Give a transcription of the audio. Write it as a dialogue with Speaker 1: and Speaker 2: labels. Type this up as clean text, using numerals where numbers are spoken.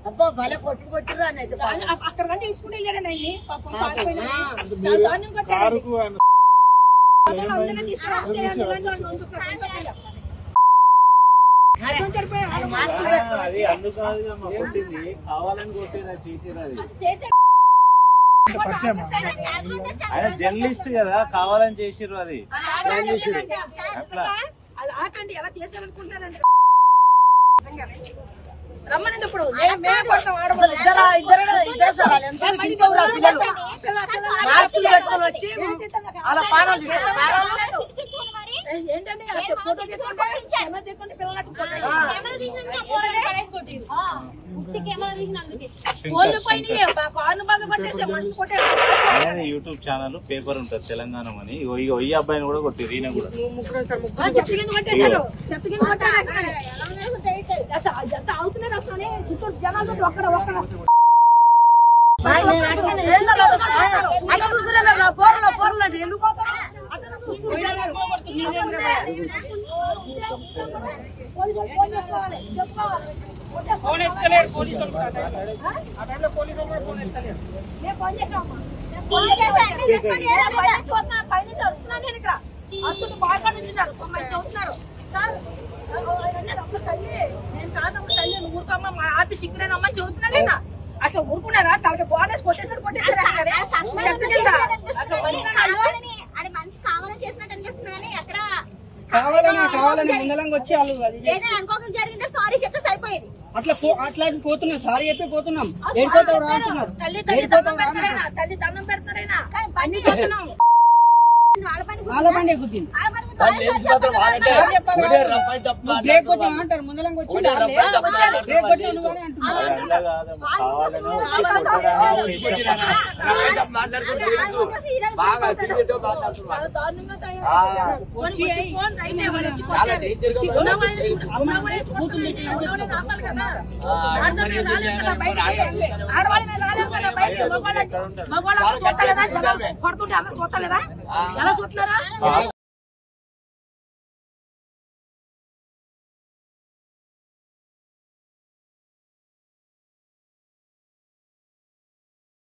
Speaker 1: అబ్బా భలే కొట్టు కొట్టురా
Speaker 2: అక్కడ కంటే తీసుకుని వెళ్ళారని పాపం దాన్ని అందరినీ తీసుకుని
Speaker 3: జర్నలిస్ట్ కదా కావాలని చేసిర్రు అది
Speaker 2: ఆపండి ఎలా చేశారనుకుంటారండి రమ్మనండి ఇప్పుడు
Speaker 1: పెట్టుకొని వచ్చి అలా పానాలు తీస్తారు
Speaker 2: ఏంటంటే ఫోటో తీసుకుంటే
Speaker 3: యూట్యూబ్ ఛానల్ పేపర్ ఉంటది తెలంగాణ అని ఈ అబ్బాయిని కూడా కొట్టిరు ఈయన కూడా
Speaker 2: అవుతున్నారు అసలు చిత్తూరు జనాలు ఒక్కడ చదువుతున్నారు సార్ నేను కాదప్పుడు తల్లి ఊరుకోమ్మా మా ఆఫీస్ ఇక్కడేనమ్మా చదువుతున్నారేనా అసలు ఊరుకున్నారా తనకి బోర్డర్స్ కొట్టేసారు
Speaker 4: అనుకోకుండా జరిగిందా సారీ చెప్తే సరిపోయేది
Speaker 5: అట్లా పోతున్నాం సారీ చెప్పి పోతున్నాం
Speaker 2: తల్లి దండం పెడతారైనా అన్ని చేస్తున్నాం
Speaker 5: అంటారు ముందలంగా వచ్చి
Speaker 2: మగవాళ్ళు చూడలేదా జనాలు కొడుతుంటే అందరు చూడలేదా ఎలా చూస్తున్నారా